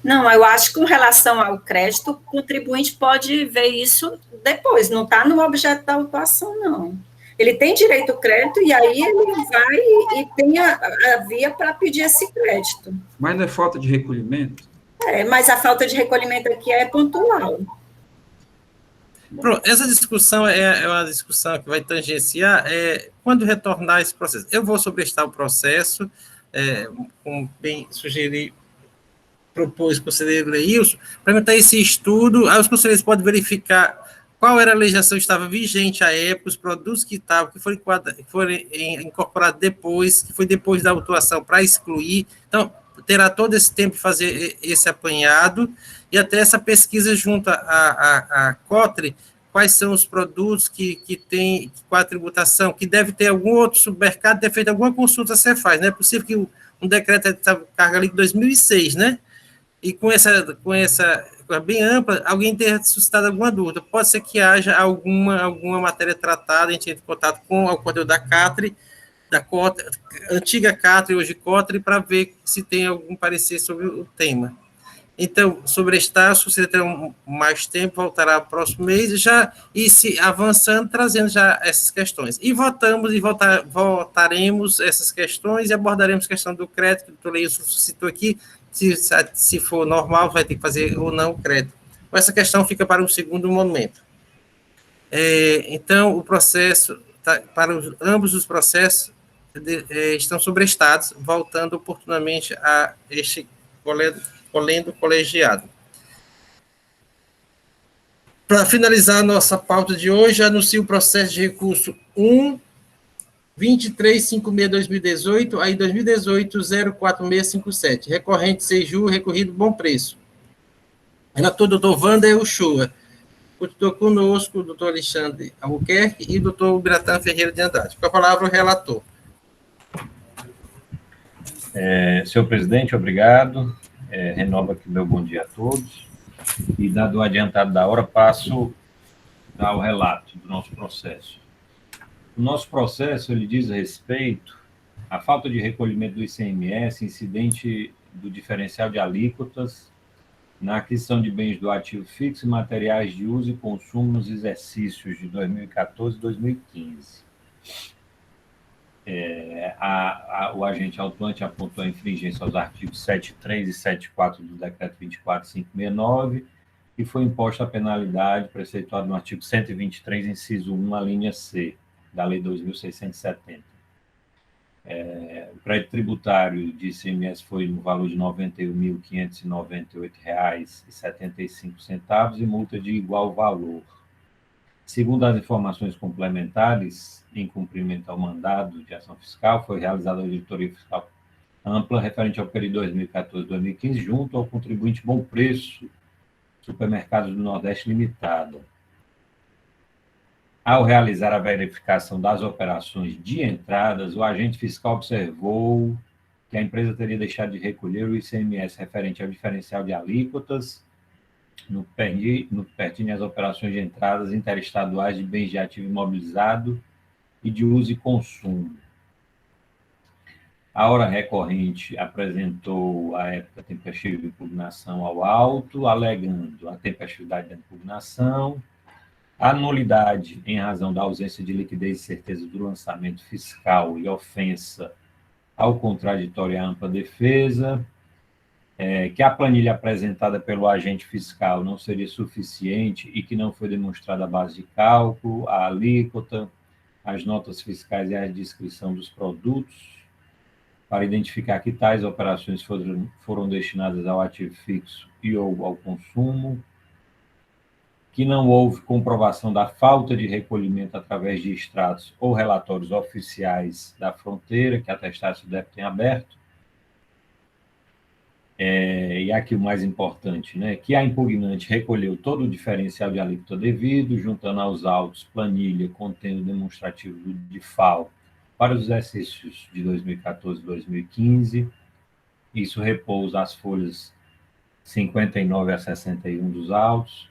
Não, eu acho que com relação ao crédito, o contribuinte pode ver isso depois, não está no objeto da autuação, não. Ele tem direito ao crédito e aí ele vai e tem a via para pedir esse crédito. Mas não é falta de recolhimento? Mas a falta de recolhimento aqui é pontual. Pronto, essa discussão é uma discussão que vai tangenciar quando retornar esse processo. Eu vou sobrestar o processo, como bem sugeri, propôs o conselheiro Leilson, para implementar esse estudo, aí os conselheiros podem verificar qual era a legislação que estava vigente à época, os produtos que foram incorporados depois, que foi depois da autuação para excluir. Então, terá todo esse tempo de fazer esse apanhado e até essa pesquisa junto à COTRE, quais são os produtos que tem, qual a tributação, que deve ter algum outro submercado, ter feito alguma consulta a Cefaz. Não é possível que um decreto carga ali de 2006, né? E com essa bem ampla, alguém tenha suscitado alguma dúvida. Pode ser que haja alguma matéria tratada, a gente entre em contato com o Código da CATRE, antiga CATRE, hoje COTRE, para ver se tem algum parecer sobre o tema. Então, sobre estar, se você ter mais tempo, voltará no próximo mês, e se avançando, trazendo já essas questões. E votaremos essas questões e abordaremos a questão do crédito, que o doutor Leilson suscitou aqui, se for normal, vai ter que fazer ou não o crédito. Essa questão fica para um segundo momento. Então, o processo, ambos os processos estão sobrestados, voltando oportunamente a este colendo colegiado. Para finalizar a nossa pauta de hoje, anuncio o processo de recurso 2356-2018, aí 2018-04657, recorrente Seju, recorrido Bom Preço. Relator doutor Wander Uchoa. Estou conosco o doutor Alexandre Albuquerque e o doutor Biratã Ferreira de Andrade. Com a palavra o relator. Senhor presidente, obrigado. Renovo aqui meu bom dia a todos. E, dado o adiantado da hora, passo ao relato do nosso processo. O nosso processo, ele diz respeito à falta de recolhimento do ICMS, incidente do diferencial de alíquotas na aquisição de bens do ativo fixo e materiais de uso e consumo nos exercícios de 2014 e 2015. O agente autuante apontou a infringência aos artigos 7.3 e 7.4 do Decreto 24.569 e foi imposta a penalidade preceituada no artigo 123, inciso 1, a linha C, da Lei 2.670. O crédito tributário de ICMS foi no valor de R$ 91.598,75 e multa de igual valor. Segundo as informações complementares, em cumprimento ao mandado de ação fiscal, foi realizada a auditoria fiscal ampla referente ao período 2014-2015, junto ao contribuinte Bom Preço, Supermercados do Nordeste Limitada. Ao realizar a verificação das operações de entradas, o agente fiscal observou que a empresa teria deixado de recolher o ICMS referente ao diferencial de alíquotas no pertinho às operações de entradas interestaduais de bens de ativo imobilizado e de uso e consumo. A hora recorrente apresentou a época tempestiva de impugnação ao auto, alegando a tempestividade da impugnação, a nulidade em razão da ausência de liquidez e certeza do lançamento fiscal e ofensa ao contraditório e à ampla defesa, que a planilha apresentada pelo agente fiscal não seria suficiente e que não foi demonstrada a base de cálculo, a alíquota, as notas fiscais e a descrição dos produtos, para identificar que tais operações foram destinadas ao ativo fixo e ou ao consumo, que não houve comprovação da falta de recolhimento através de extratos ou relatórios oficiais da fronteira, que atestasse o débito em aberto, e aqui o mais importante, né, que a impugnante recolheu todo o diferencial de alíquota devido, juntando aos autos planilha contendo demonstrativo do DIFAL para os exercícios de 2014 e 2015. Isso repousa as folhas 59 a 61 dos autos,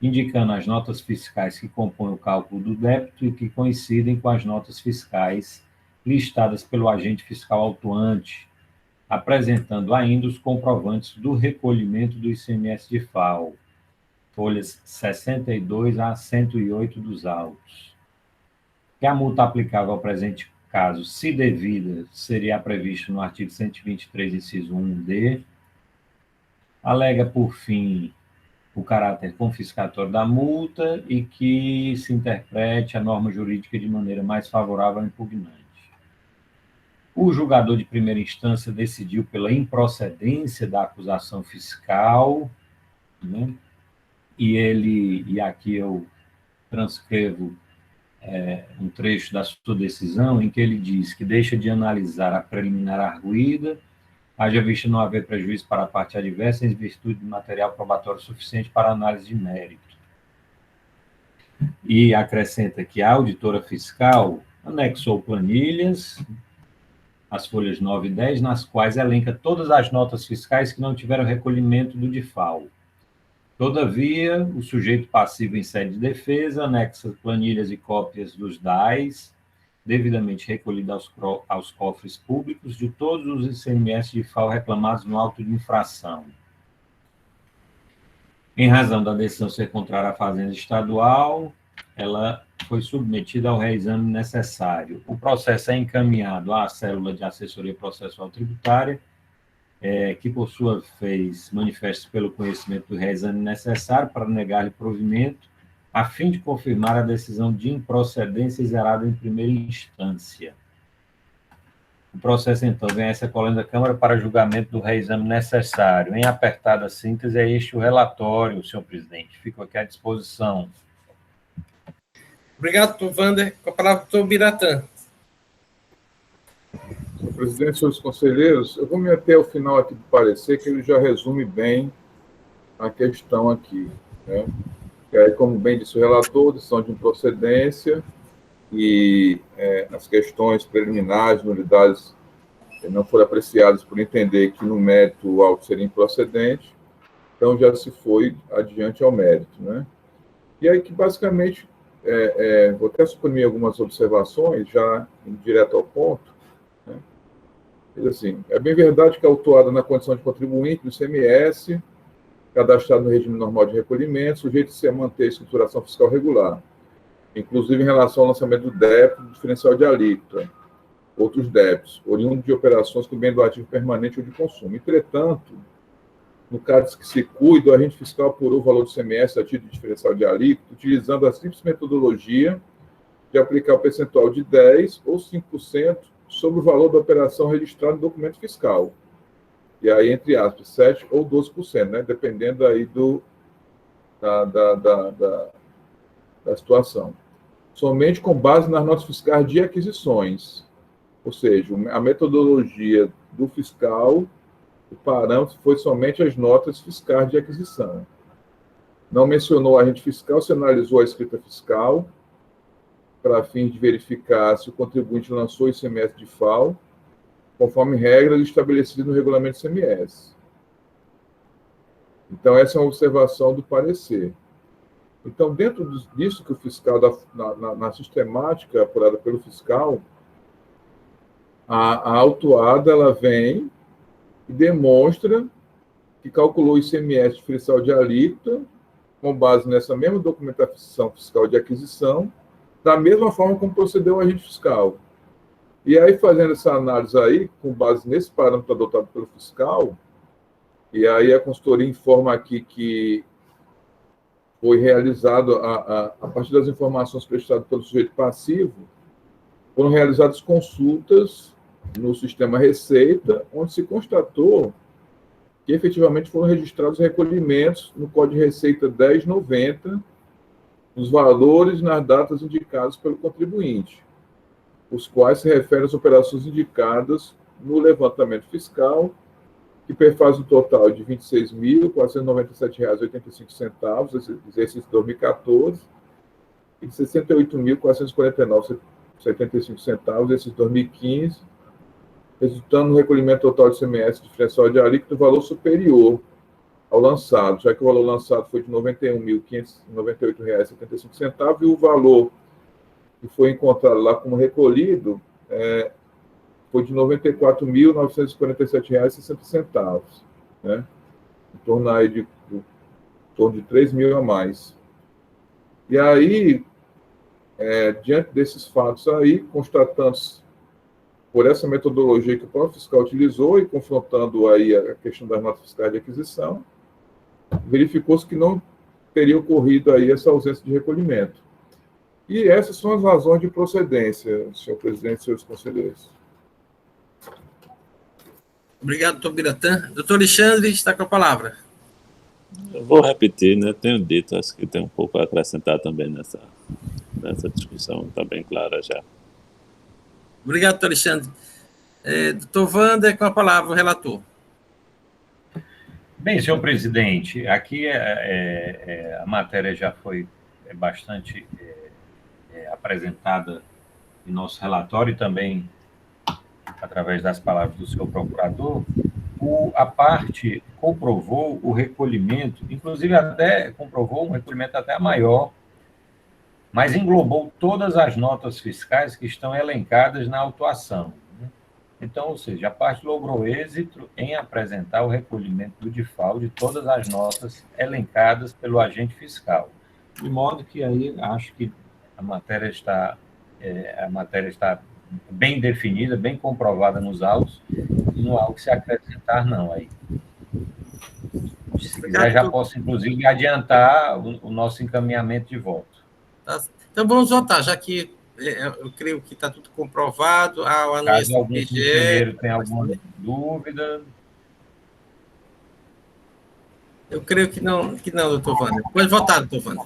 indicando as notas fiscais que compõem o cálculo do débito e que coincidem com as notas fiscais listadas pelo agente fiscal autuante, apresentando ainda os comprovantes do recolhimento do ICMS de FAO, folhas 62 a 108 dos autos. Que a multa aplicável ao presente caso, se devida, seria prevista no artigo 123, inciso 1d, alega, por fim, o caráter confiscatório da multa e que se interprete a norma jurídica de maneira mais favorável ao impugnante. O julgador de primeira instância decidiu pela improcedência da acusação fiscal, né? E aqui eu transcrevo um trecho da sua decisão, em que ele diz que deixa de analisar a preliminar arguida, haja vista não haver prejuízo para a parte adversa em virtude de material probatório suficiente para análise de mérito. E acrescenta que a auditora fiscal anexou planilhas, as folhas 9 e 10, nas quais elenca todas as notas fiscais que não tiveram recolhimento do DIFAL. Todavia, o sujeito passivo em sede de defesa anexa planilhas e cópias dos DAIs, devidamente recolhidos aos cofres públicos, de todos os ICMS de FAO reclamados no auto de infração. Em razão da decisão ser contrária à Fazenda Estadual, ela foi submetida ao reexame necessário. O processo é encaminhado à célula de assessoria processual tributária, que, por sua vez, manifesta pelo conhecimento do reexame necessário para negar-lhe provimento, a fim de confirmar a decisão de improcedência zerada em primeira instância. O processo, então, vem a essa colega da Câmara para julgamento do reexame necessário. Em apertada síntese, é este o relatório, senhor presidente. Fico aqui à disposição. Obrigado, doutor Wander. Com a palavra, doutor Biratã. Senhor presidente, senhores conselheiros, eu vou me ater ao final aqui do parecer, que ele já resume bem a questão aqui, né? Que aí, como bem disse o relator, decisão de improcedência e as questões preliminares, nulidades, não foram apreciadas por entender que no mérito o auto seria improcedente, então já se foi adiante ao mérito, né? E aí que basicamente, vou até suprimir algumas observações, já direto ao ponto, né? Diz assim, é bem verdade que a autuada na condição de contribuinte no ICMS, cadastrado no regime normal de recolhimento, sujeito-se a manter a escrituração fiscal regular, inclusive em relação ao lançamento do débito, do diferencial de alíquota, outros débitos, oriundo de operações com bem do ativo permanente ou de consumo. Entretanto, no caso que se cuida, o agente fiscal apurou o valor do ICMS a título de diferencial de alíquota, utilizando a simples metodologia de aplicar o percentual de 10% ou 5% sobre o valor da operação registrada no documento fiscal. E aí, entre aspas, 7% ou 12%, né? Dependendo aí da situação. Somente com base nas notas fiscais de aquisições. Ou seja, a metodologia do fiscal, o parâmetro foi somente as notas fiscais de aquisição. Não mencionou o agente fiscal, se analisou a escrita fiscal para fim de verificar se o contribuinte lançou o ICMS de FAO, conforme regras estabelecidas no regulamento ICMS. Então, essa é uma observação do parecer. Então, dentro disso que o fiscal, na sistemática apurada pelo fiscal, a autuada ela vem e demonstra que calculou o ICMS diferencial de alíquota com base nessa mesma documentação fiscal de aquisição, da mesma forma como procedeu o agente fiscal. E aí, fazendo essa análise aí, com base nesse parâmetro adotado pelo fiscal, e aí a consultoria informa aqui que foi realizado, a partir das informações prestadas pelo sujeito passivo, foram realizadas consultas no sistema Receita, onde se constatou que efetivamente foram registrados recolhimentos no Código de Receita 1090, os valores nas datas indicadas pelo contribuinte, os quais se referem às operações indicadas no levantamento fiscal, que perfaz um total de R$ 26.497,85, exercício 2014, e de R$ 68.449,75, exercício 2015, resultando no recolhimento total de ICMS diferencial de alíquota do valor superior ao lançado, já que o valor lançado foi de R$ 91.598,75 e o valor que foi encontrado lá como recolhido foi de R$ 94.947,60, né? Em torno aí de R$ 3.000 a mais. E aí, diante desses fatos aí, constatando-se por essa metodologia que o próprio fiscal utilizou e confrontando aí a questão das notas fiscais de aquisição, verificou-se que não teria ocorrido aí essa ausência de recolhimento. E essas são as razões de procedência, senhor presidente e senhores conselheiros. Obrigado, doutor Biratã. Doutor Alexandre, está com a palavra. Eu vou repetir, né? Tenho dito, acho que tem um pouco a acrescentar também nessa discussão, está bem clara já. Obrigado, doutor Alexandre. Doutor Wander, com a palavra, o relator. Bem, senhor presidente, aqui a matéria já foi bastante apresentada em nosso relatório e também através das palavras do senhor procurador. A parte comprovou o recolhimento, inclusive até comprovou um recolhimento até maior, mas englobou todas as notas fiscais que estão elencadas na autuação. Então, ou seja, a parte logrou êxito em apresentar o recolhimento do DIFAL de todas as notas elencadas pelo agente fiscal. De modo que aí acho que a matéria está bem definida, bem comprovada nos autos, e não há algo que se acrescentar, não. Aí. Se quiser, já posso, inclusive, adiantar o nosso encaminhamento de voto. Tá. Então, vamos votar, já que eu creio que está tudo comprovado. O caso algum conselheiro tenha alguma dúvida. Eu creio que não, doutor Wander. Pode votar, doutor Wander.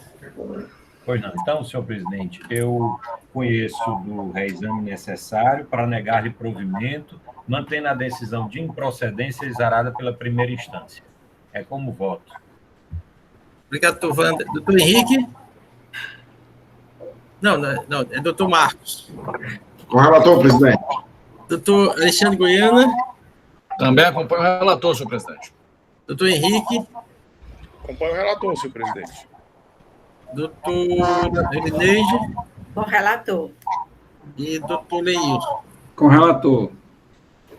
Pois não. Então, senhor presidente, eu conheço do reexame necessário para negar-lhe provimento, mantendo a decisão de improcedência exarada pela primeira instância. É como voto. Obrigado, doutor Wander. Doutor Henrique? Não, é doutor Marcos. Com o relator, presidente. Doutor Alexandre Goiana? Também acompanho o relator, senhor presidente. Doutor Henrique? Acompanho o relator, senhor presidente. Doutor Elineide? Com relator. E doutor Leilson? Com relator.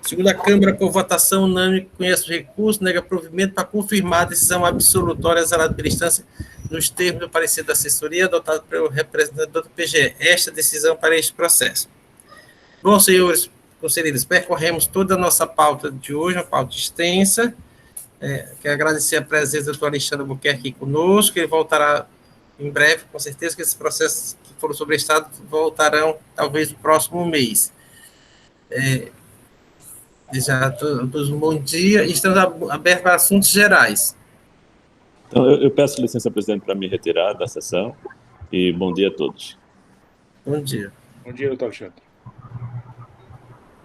Segunda Câmara, por votação unânime, conhece o recurso, nega provimento para confirmar a decisão absolutória exarada pela instância nos termos do parecer da assessoria adotado pelo representante do PGE. Esta decisão para este processo. Bom, senhores conselheiros, percorremos toda a nossa pauta de hoje, uma pauta extensa. Quero agradecer a presença do doutor Alexandre Albuquerque aqui conosco. Ele voltará em breve, com certeza que esses processos que foram sobrestados voltarão, talvez, no próximo mês. Já todos um bom dia. Estamos abertos para assuntos gerais. Então, eu peço licença, presidente, para me retirar da sessão e bom dia a todos. Bom dia. Bom dia, doutor Alexandre.